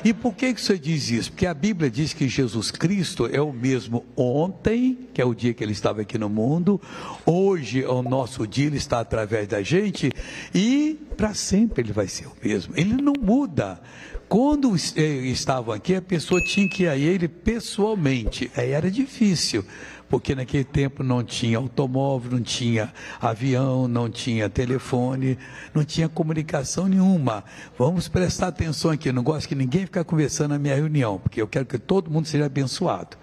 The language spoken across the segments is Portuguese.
E por que você diz isso? Porque a Bíblia diz que Jesus Cristo é o mesmo ontem, que é o dia que ele estava aqui no mundo, hoje é o nosso dia, ele está através da gente, e para sempre ele vai ser o mesmo, ele não muda. Quando estavam aqui, a pessoa tinha que ir a ele pessoalmente, aí era difícil, porque naquele tempo não tinha automóvel, não tinha avião, não tinha telefone, não tinha comunicação nenhuma. Vamos prestar atenção aqui, não gosto que ninguém fique conversando na minha reunião, porque eu quero que todo mundo seja abençoado.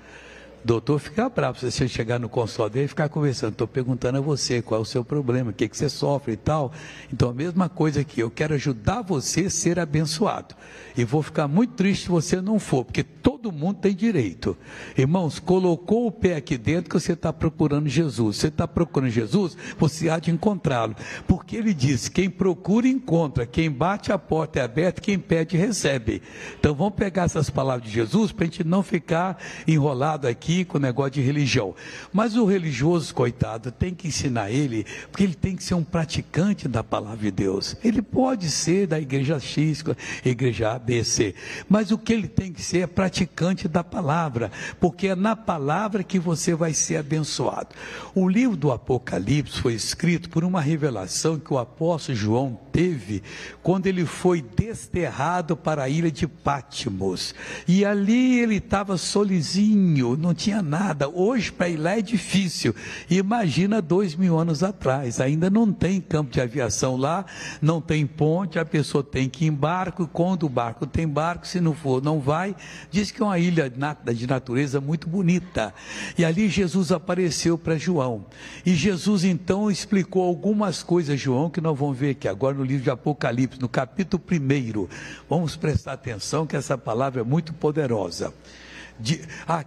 Doutor fica bravo se você chegar no consultório dele e ficar conversando. Estou perguntando a você qual é o seu problema, o que você sofre e tal. Então, a mesma coisa aqui, eu quero ajudar você a ser abençoado. E vou ficar muito triste se você não for, porque todo mundo tem direito. Irmãos, colocou o pé aqui dentro que você está procurando Jesus. Você está procurando Jesus, você há de encontrá-lo. Porque ele diz, quem procura, encontra. Quem bate, a porta é aberta, quem pede, recebe. Então, vamos pegar essas palavras de Jesus para a gente não ficar enrolado aqui com o negócio de religião. Mas o religioso, coitado, tem que ensinar ele, porque ele tem que ser um praticante da palavra de Deus. Ele pode ser da igreja X, igreja A, B, C, mas o que ele tem que ser é praticante da palavra, porque é na palavra que você vai ser abençoado. O livro do Apocalipse foi escrito por uma revelação que o apóstolo João teve quando ele foi desterrado para a ilha de Patmos, e ali ele estava solizinho, não tinha nada. Hoje para ir lá é difícil, imagina 2000 anos atrás, ainda não tem campo de aviação lá, não tem ponte, a pessoa tem que ir em barco, e quando o barco tem barco, se não for, não vai. Diz que é uma ilha de natureza muito bonita, e ali Jesus apareceu para João, e Jesus então explicou algumas coisas a João, que nós vamos ver aqui agora no livro de Apocalipse, no capítulo 1, vamos prestar atenção que essa palavra é muito poderosa.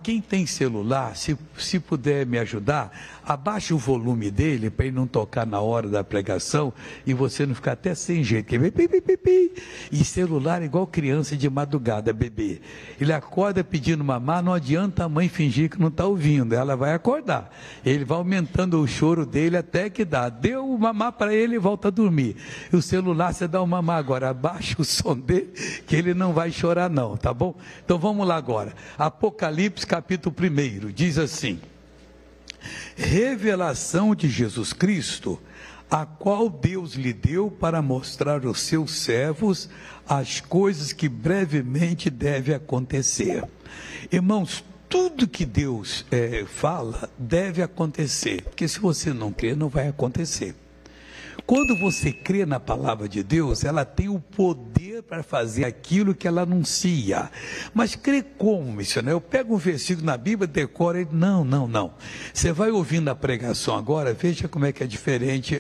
Quem tem celular, se puder me ajudar, abaixe o volume dele para ele não tocar na hora da pregação e você não ficar até sem jeito. E celular é igual criança de madrugada, bebê. Ele acorda pedindo mamar, não adianta a mãe fingir que não está ouvindo, ela vai acordar. Ele vai aumentando o choro dele até que dá. Deu o mamar para ele e volta a dormir. E o celular você dá o mamar agora, abaixa o som dele que ele não vai chorar não, tá bom? Então vamos lá agora. Apocalipse capítulo 1, diz assim: revelação de Jesus Cristo, a qual Deus lhe deu para mostrar aos seus servos as coisas que brevemente devem acontecer. Irmãos, tudo que Deus fala deve acontecer, porque se você não crer, não vai acontecer. Quando você crê na palavra de Deus, ela tem o poder para fazer aquilo que ela anuncia. Mas crê como, missionário? Eu pego um versículo na Bíblia, decoro ele. Não. Você vai ouvindo a pregação agora, veja como é que é diferente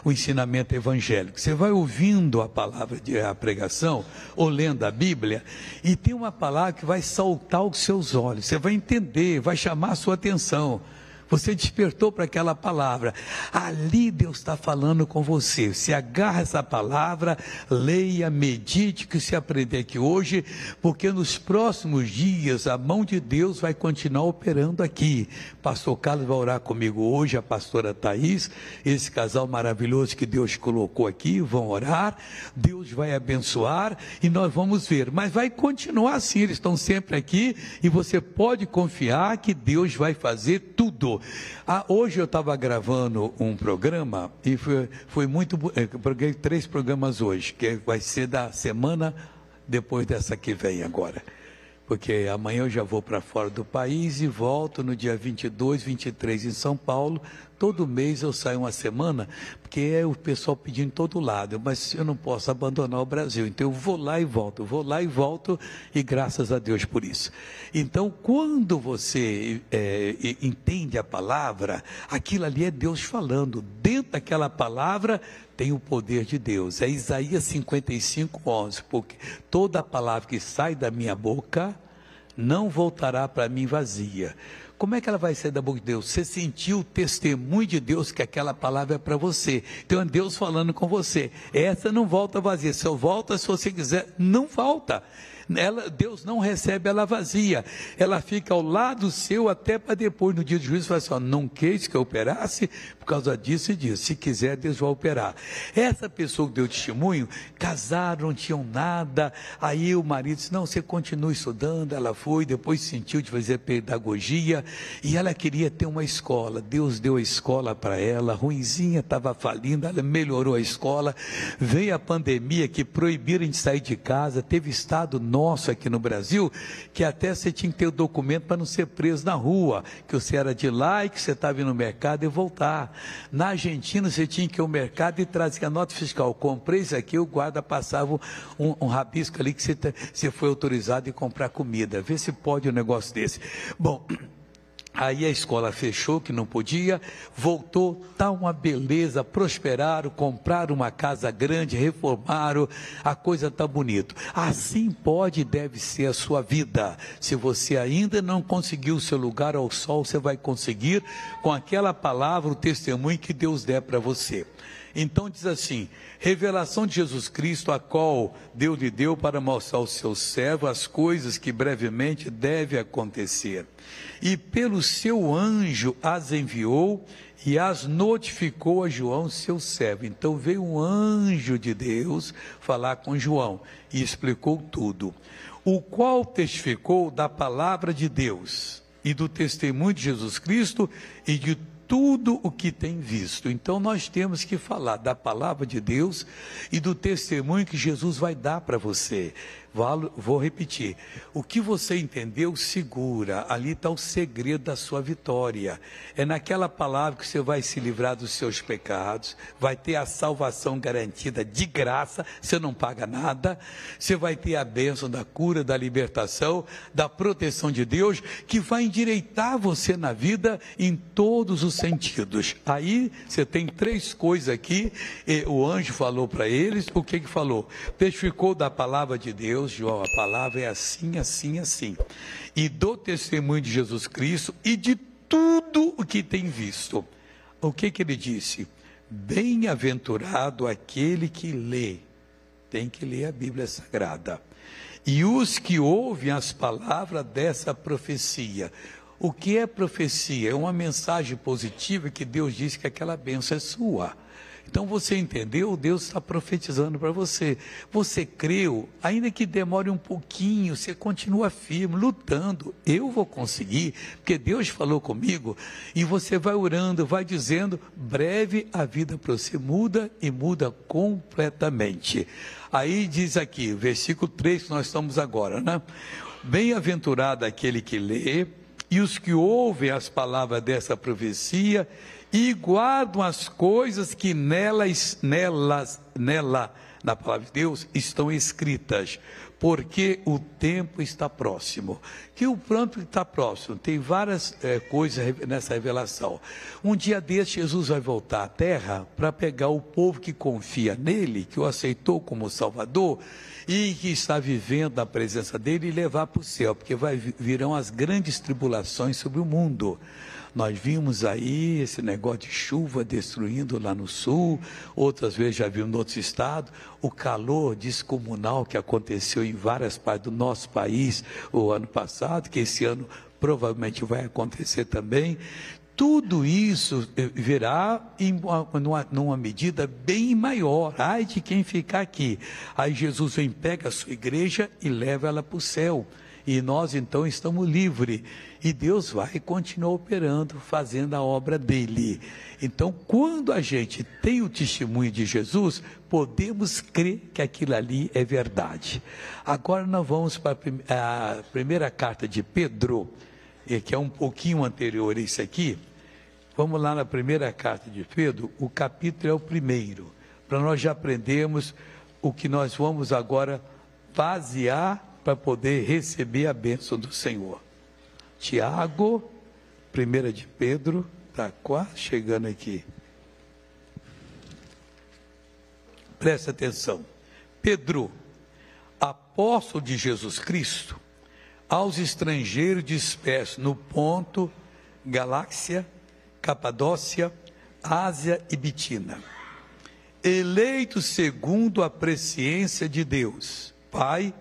o ensinamento evangélico. Você vai ouvindo a palavra, a pregação, ou lendo a Bíblia, e tem uma palavra que vai saltar aos seus olhos. Você vai entender, vai chamar a sua atenção. Você despertou para aquela palavra, ali Deus está falando com você. Se agarra essa palavra, leia, medite, que se aprender aqui hoje, porque nos próximos dias a mão de Deus vai continuar operando aqui. Pastor Carlos vai orar comigo hoje, a pastora Thaís, esse casal maravilhoso que Deus colocou aqui, vão orar, Deus vai abençoar e nós vamos ver, mas vai continuar assim, eles estão sempre aqui e você pode confiar que Deus vai fazer tudo. Hoje eu estava gravando um programa e foi muito, eu peguei 3 programas hoje, que vai ser da semana depois dessa que vem agora, porque amanhã eu já vou para fora do país e volto no dia 22, 23 em São Paulo. Todo mês eu saio uma semana, porque é o pessoal pedindo em todo lado, mas eu não posso abandonar o Brasil, então eu vou lá e volto, e graças a Deus por isso. Então, quando você entende a palavra, aquilo ali é Deus falando, dentro daquela palavra tem o poder de Deus, é Isaías 55:11, porque toda palavra que sai da minha boca não voltará para mim vazia, Como é que ela vai sair da boca de Deus? Você sentiu o testemunho de Deus que aquela palavra é para você. Então é Deus falando com você. Essa não volta vazia. Se eu volta, se você quiser, não volta. Deus não recebe ela vazia, ela fica ao lado seu até para depois, no dia do juízo, falar assim, ó, não quis que eu operasse, por causa disso e disso, se quiser Deus vai operar. Essa pessoa que deu testemunho, casaram, não tinham nada, aí o marido disse, não, você continua estudando, ela foi, depois sentiu de fazer pedagogia, e ela queria ter uma escola, Deus deu a escola para ela, ruinzinha, estava falindo, ela melhorou a escola, veio a pandemia que proibiram de sair de casa, teve estado nosso aqui no Brasil, que até você tinha que ter o documento para não ser preso na rua, que você era de lá e que você estava indo no mercado e voltar. Na Argentina você tinha que ir ao mercado e trazer a nota fiscal, comprei isso aqui, o guarda passava um rabisco ali que você foi autorizado a comprar comida, vê se pode um negócio desse. Bom, aí a escola fechou, que não podia, voltou, tá uma beleza, prosperaram, compraram uma casa grande, reformaram, a coisa tá bonito. Assim pode e deve ser a sua vida. Se você ainda não conseguiu o seu lugar ao sol, você vai conseguir com aquela palavra, o testemunho que Deus der para você. Então diz assim, revelação de Jesus Cristo, a qual Deus lhe deu para mostrar ao seu servo as coisas que brevemente devem acontecer. E pelo seu anjo as enviou e as notificou a João, seu servo. Então veio um anjo de Deus falar com João e explicou tudo. O qual testificou da palavra de Deus e do testemunho de Jesus Cristo e de tudo o que tem visto. Então nós temos que falar da palavra de Deus e do testemunho que Jesus vai dar para você. Vou repetir, o que você entendeu, segura, ali está o segredo da sua vitória, é naquela palavra que você vai se livrar dos seus pecados, vai ter a salvação garantida de graça, você não paga nada, você vai ter a bênção da cura, da libertação, da proteção de Deus, que vai endireitar você na vida em todos os sentidos. Aí você tem três coisas aqui, o anjo falou para eles, o que falou? Testificou da palavra de Deus, João, a palavra é assim, assim, assim, e do testemunho de Jesus Cristo e de tudo o que tem visto. O que ele disse? Bem-aventurado aquele que lê, tem que ler a Bíblia Sagrada, e os que ouvem as palavras dessa profecia. O que é profecia? É uma mensagem positiva que Deus diz que aquela bênção é sua. Então você entendeu? Deus está profetizando para você. Você creu, ainda que demore um pouquinho, você continua firme, lutando. Eu vou conseguir, porque Deus falou comigo. E você vai orando, vai dizendo, breve a vida para você muda e muda completamente. Aí diz aqui, versículo 3 que nós estamos agora, né? Bem-aventurado aquele que lê e os que ouvem as palavras dessa profecia e guardam as coisas que nela, na palavra de Deus, estão escritas, porque o tempo está próximo. Que o tempo está próximo, tem várias coisas nessa revelação. Um dia desse, Jesus vai voltar à terra para pegar o povo que confia nele, que o aceitou como Salvador, e que está vivendo na presença dele e levar para o céu, porque virão as grandes tribulações sobre o mundo. Nós vimos aí esse negócio de chuva destruindo lá no sul, outras vezes já vimos em outros estados, o calor descomunal que aconteceu em várias partes do nosso país o ano passado, que esse ano provavelmente vai acontecer também. Tudo isso virá numa medida bem maior. Ai de quem ficar aqui. Aí Jesus vem, pega a sua igreja e leva ela para o céu. E nós então estamos livres. E Deus vai continuar operando, fazendo a obra dele. Então, quando a gente tem o testemunho de Jesus, podemos crer que aquilo ali é verdade. Agora nós vamos para a primeira carta de Pedro, que é um pouquinho anterior a isso aqui. Vamos lá na primeira carta de Pedro, o capítulo é o 1º, para nós já aprendermos o que nós vamos agora basear para poder receber a bênção do Senhor. Tiago, 1 de Pedro, está quase chegando aqui. Presta atenção. Pedro, apóstolo de Jesus Cristo, aos estrangeiros dispersos no Ponto, Galácia, Capadócia, Ásia e Bitina. Eleitos segundo a presciência de Deus, Pai,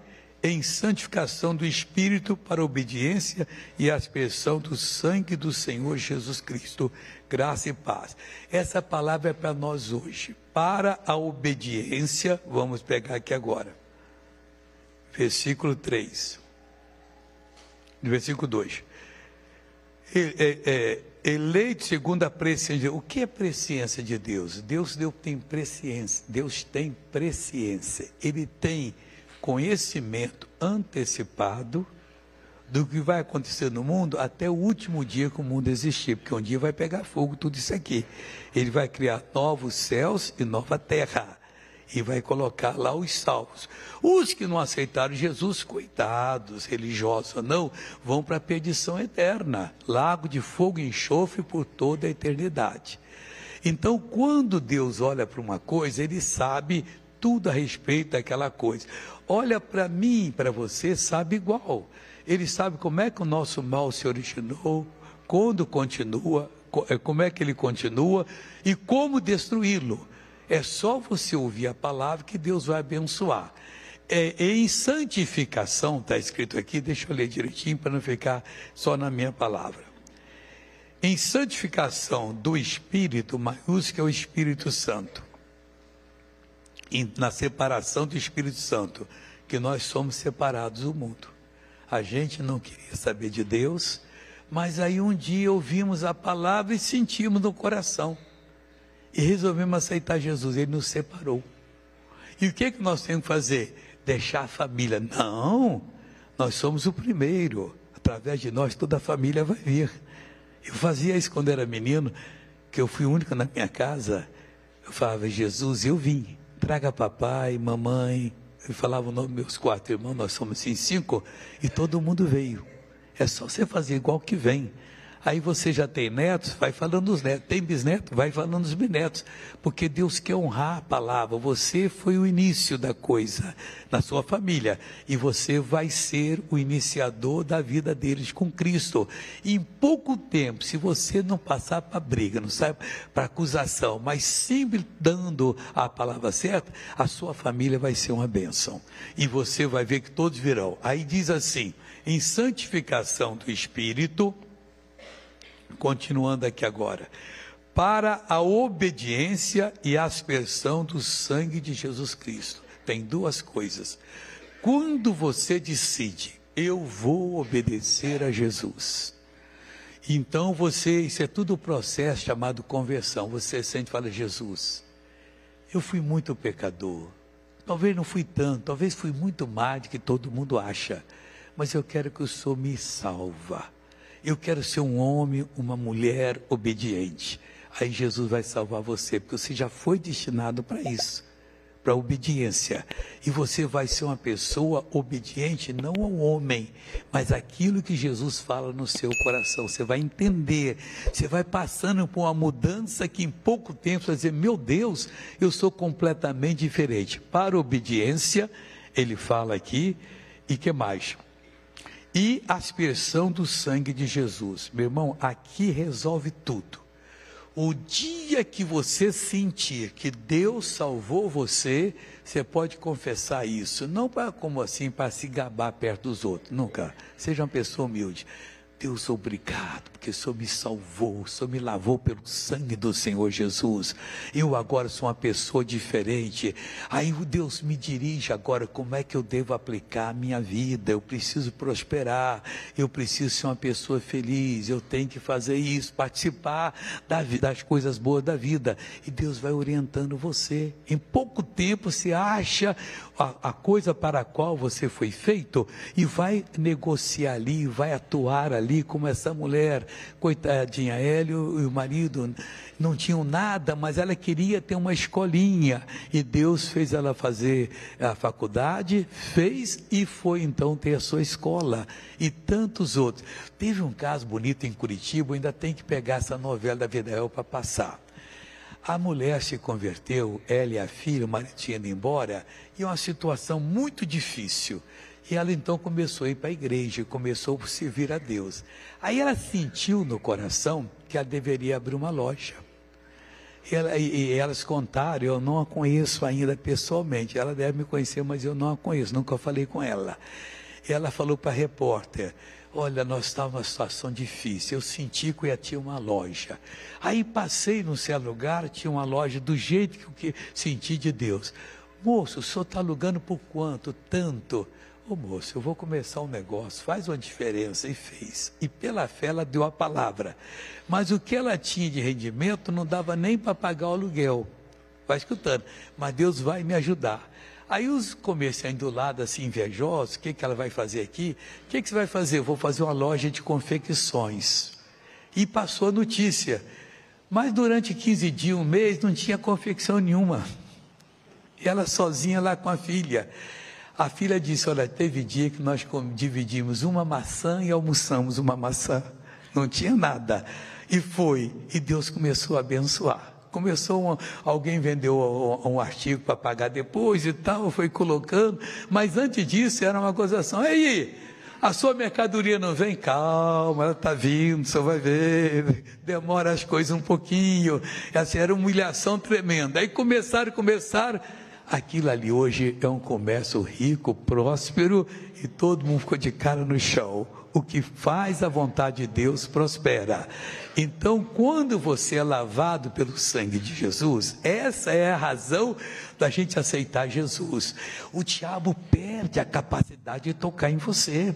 em santificação do Espírito para a obediência e a aspersão do sangue do Senhor Jesus Cristo, graça e paz. Essa palavra é para nós hoje, para a obediência. Vamos pegar aqui agora, versículo 3, versículo 2, eleito segundo a presciência de Deus. O que é presciência de Deus? Deus tem presciência, Deus tem presciência, Ele tem conhecimento antecipado do que vai acontecer no mundo até o último dia que o mundo existir, porque um dia vai pegar fogo tudo isso aqui. Ele vai criar novos céus e nova terra, e vai colocar lá os salvos. Os que não aceitaram Jesus, coitados, religiosos ou não, vão para a perdição eterna, lago de fogo e enxofre por toda a eternidade. Então, quando Deus olha para uma coisa, Ele sabe tudo a respeito daquela coisa. Olha para mim, para você, sabe igual. Ele sabe como é que o nosso mal se originou, quando continua, como é que ele continua e como destruí-lo. É só você ouvir a palavra que Deus vai abençoar. Em santificação, está escrito aqui, deixa eu ler direitinho para não ficar só na minha palavra. Em santificação do Espírito, maiúsculo é o Espírito Santo. Na separação do Espírito Santo, que nós somos separados do mundo. A gente não queria saber de Deus, mas aí um dia ouvimos a palavra e sentimos no coração. E resolvemos aceitar Jesus, Ele nos separou. E o que é que nós temos que fazer? Deixar a família. Não, nós somos o primeiro. Através de nós toda a família vai vir. Eu fazia isso quando era menino, que eu fui o único na minha casa. Eu falava, Jesus, eu vim. Traga papai, mamãe. Eu falava o nome dos meus 4 irmãos, nós somos assim 5, e todo mundo veio. É só você fazer igual que vem. Aí você já tem netos, vai falando dos netos. Tem bisnetos, vai falando dos bisnetos. Porque Deus quer honrar a palavra. Você foi o início da coisa na sua família. E você vai ser o iniciador da vida deles com Cristo. E em pouco tempo, se você não passar para briga, não sai para acusação, mas sempre dando a palavra certa, a sua família vai ser uma bênção. E você vai ver que todos virão. Aí diz assim, em santificação do Espírito... Continuando aqui agora, para a obediência e aspersão do sangue de Jesus Cristo. Tem duas coisas. Quando você decide, eu vou obedecer a Jesus, então isso é tudo um processo chamado conversão. Você sente e fala, Jesus, eu fui muito pecador, talvez não fui tanto, talvez fui muito mais do que todo mundo acha, mas eu quero que o Senhor me salva. Eu quero ser um homem, uma mulher obediente. Aí Jesus vai salvar você, porque você já foi destinado para isso, para a obediência. E você vai ser uma pessoa obediente, não ao homem, mas aquilo que Jesus fala no seu coração. Você vai entender, você vai passando por uma mudança que em pouco tempo você vai dizer, meu Deus, eu sou completamente diferente. Para a obediência, ele fala aqui, e que mais? E aspersão do sangue de Jesus. Meu irmão, aqui resolve tudo. O dia que você sentir que Deus salvou você, você pode confessar isso. Não para como assim, para se gabar perto dos outros. Nunca. Seja uma pessoa humilde. Deus, obrigado, porque o Senhor me salvou, o Senhor me lavou pelo sangue do Senhor Jesus. Eu agora sou uma pessoa diferente. Aí o Deus me dirige agora, como é que eu devo aplicar a minha vida? Eu preciso prosperar, eu preciso ser uma pessoa feliz, eu tenho que fazer isso, participar das coisas boas da vida. E Deus vai orientando você. Em pouco tempo você acha a coisa para a qual você foi feito e vai negociar ali, vai atuar ali, como essa mulher, coitadinha, Hélio e o marido não tinham nada, mas ela queria ter uma escolinha, e Deus fez ela fazer a faculdade, fez e foi então ter a sua escola, e tantos outros. Teve um caso bonito em Curitiba, ainda tem que pegar essa novela da Vida Real para passar. A mulher se converteu, ela e a filha, o marido tinha ido embora, e uma situação muito difícil. E ela então começou a ir para a igreja, começou a servir a Deus. Aí ela sentiu no coração que ela deveria abrir uma loja. E elas contaram, eu não a conheço ainda pessoalmente, ela deve me conhecer, mas eu não a conheço, nunca falei com ela. Ela falou para a repórter: olha, nós estávamos numa situação difícil, eu senti que eu ia ter uma loja. Aí passei no seu lugar, tinha uma loja do jeito que eu senti de Deus. Moço, o senhor está alugando por quanto? Tanto. Ô moço, eu vou começar um negócio, faz uma diferença. E fez. E pela fé ela deu a palavra. Mas o que ela tinha de rendimento não dava nem para pagar o aluguel. Vai escutando. Mas Deus vai me ajudar. Aí os comerciantes do lado, assim, invejosos, o que ela vai fazer aqui? O que você vai fazer? Eu vou fazer uma loja de confecções. E passou a notícia. Mas durante 15 dias, um mês, não tinha confecção nenhuma. E ela sozinha lá com a filha. A filha disse: olha, teve dia que nós dividimos uma maçã e almoçamos uma maçã. Não tinha nada. E foi. E Deus começou a abençoar. Alguém vendeu um artigo para pagar depois e tal, foi colocando. Mas antes disso era uma gozação. Aí, a sua mercadoria não vem? Calma, ela está vindo, você vai ver. Demora as coisas um pouquinho. Essa era uma humilhação tremenda. Aí começaram. Aquilo ali hoje é um comércio rico, próspero, e todo mundo ficou de cara no chão. O que faz a vontade de Deus prospera. Então, quando você é lavado pelo sangue de Jesus, essa é a razão da gente aceitar Jesus. O diabo perde a capacidade de tocar em você,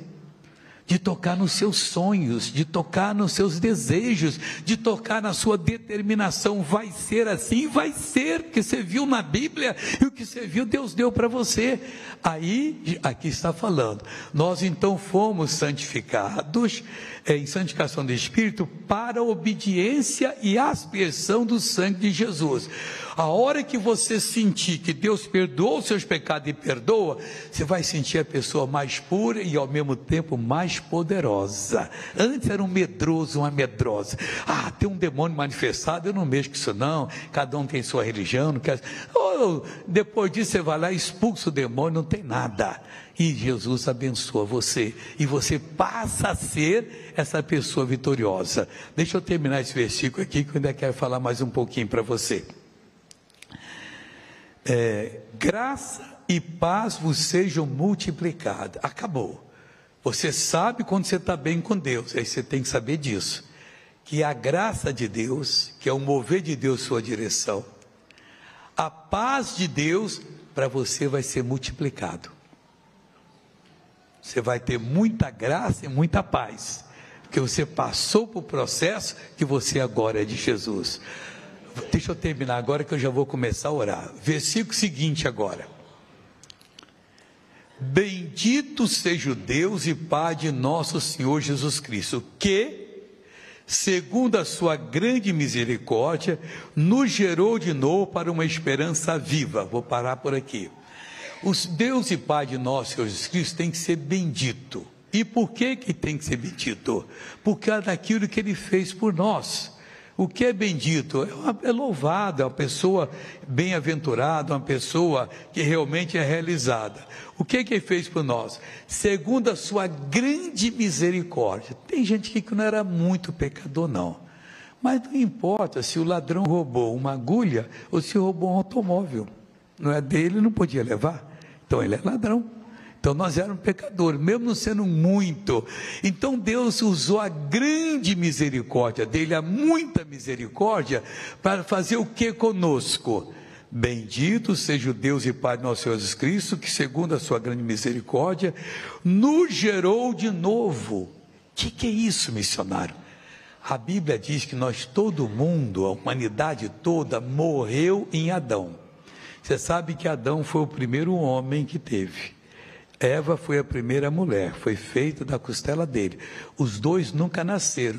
de tocar nos seus sonhos, de tocar nos seus desejos, de tocar na sua determinação. Vai ser assim, vai ser, porque você viu na Bíblia, e o que você viu Deus deu para você. Aí, aqui está falando, nós então fomos santificados, em santificação do Espírito, para a obediência e aspersão do sangue de Jesus. A hora que você sentir que Deus perdoa os seus pecados e perdoa, você vai sentir a pessoa mais pura e ao mesmo tempo mais poderosa. Antes era um medroso, uma medrosa. Tem um demônio manifestado, eu não mexo com isso não, cada um tem sua religião, não quer... Depois disso você vai lá e expulsa o demônio, não tem nada. E Jesus abençoa você, e você passa a ser essa pessoa vitoriosa. Deixa eu terminar esse versículo aqui, que eu ainda quero falar mais um pouquinho para você. Graça e paz vos sejam multiplicadas. Acabou. Você sabe quando você está bem com Deus, aí você tem que saber disso, que a graça de Deus, que é o mover de Deus em sua direção, a paz de Deus para você vai ser multiplicado. Você vai ter muita graça e muita paz, porque você passou por processo que você agora é de Jesus. Deixa eu terminar agora que eu já vou começar a orar. Versículo seguinte agora. Bendito seja o Deus e Pai de nosso Senhor Jesus Cristo, que, segundo a sua grande misericórdia, nos gerou de novo para uma esperança viva. Vou parar por aqui. O Deus e Pai de nosso Senhor Jesus Cristo tem que ser bendito. E por que tem que ser bendito? Por causa daquilo que Ele fez por nós. O que é bendito? É louvado, é uma pessoa bem-aventurada, uma pessoa que realmente é realizada. O que Ele fez por nós? Segundo a sua grande misericórdia. Tem gente aqui que não era muito pecador não, mas não importa se o ladrão roubou uma agulha ou se roubou um automóvel. Não é dele, não podia levar. Então ele é ladrão. Então nós éramos pecadores, mesmo não sendo muito. Então Deus usou a grande misericórdia dele, a muita misericórdia, para fazer o que conosco? Bendito seja o Deus e Pai de nosso Senhor Jesus Cristo, que segundo a sua grande misericórdia, nos gerou de novo. O que é isso, missionário? A Bíblia diz que todo mundo, a humanidade toda, morreu em Adão. Você sabe que Adão foi o primeiro homem que teve. Eva foi a primeira mulher, foi feita da costela dele. Os dois nunca nasceram,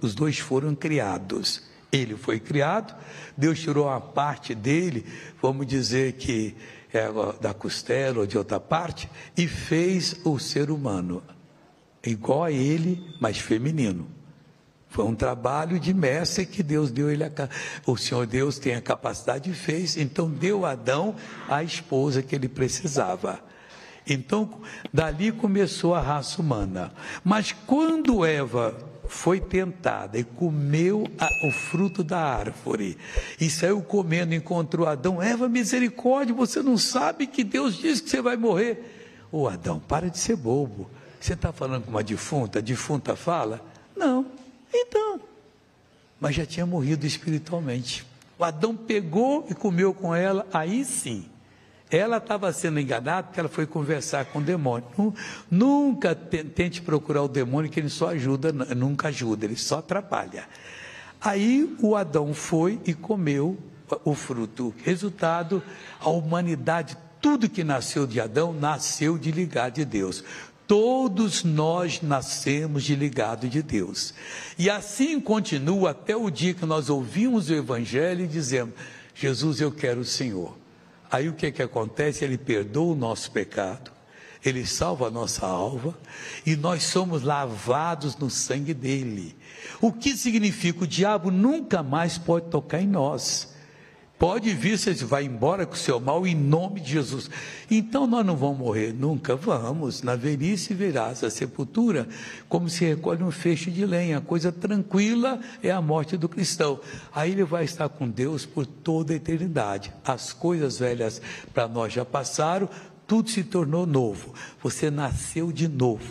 os dois foram criados. Ele foi criado, Deus tirou uma parte dele, vamos dizer que é da costela ou de outra parte, e fez o ser humano igual a ele, mas feminino. Foi um trabalho de mestre que Deus deu ele, o Senhor Deus tem a capacidade e fez, então deu a Adão a esposa que ele precisava. Então, dali começou a raça humana. Mas quando Eva foi tentada e comeu o fruto da árvore, e saiu comendo, encontrou Adão, Eva, misericórdia, você não sabe que Deus disse que você vai morrer. Ô Adão, para de ser bobo, você está falando com uma defunta, a defunta fala? Não. Então, mas já tinha morrido espiritualmente. O Adão pegou e comeu com ela, aí sim. Ela estava sendo enganada porque ela foi conversar com o demônio. Nunca tente procurar o demônio, que ele só ajuda, nunca ajuda, ele só atrapalha. Aí o Adão foi e comeu o fruto. Resultado, a humanidade, tudo que nasceu de Adão, nasceu de ligado de Deus. Todos nós nascemos de ligado de Deus. E assim continua até o dia que nós ouvimos o Evangelho e dizemos, Jesus, eu quero o Senhor. Aí o que acontece? Ele perdoa o nosso pecado, Ele salva a nossa alma, e nós somos lavados no sangue dEle. O que significa? O diabo nunca mais pode tocar em nós. Pode vir, você vai embora com o seu mal em nome de Jesus. Então nós não vamos morrer nunca? Vamos, na velhice verás a sepultura, como se recolhe um feixe de lenha. A coisa tranquila é a morte do cristão. Aí ele vai estar com Deus por toda a eternidade. As coisas velhas para nós já passaram, tudo se tornou novo. Você nasceu de novo.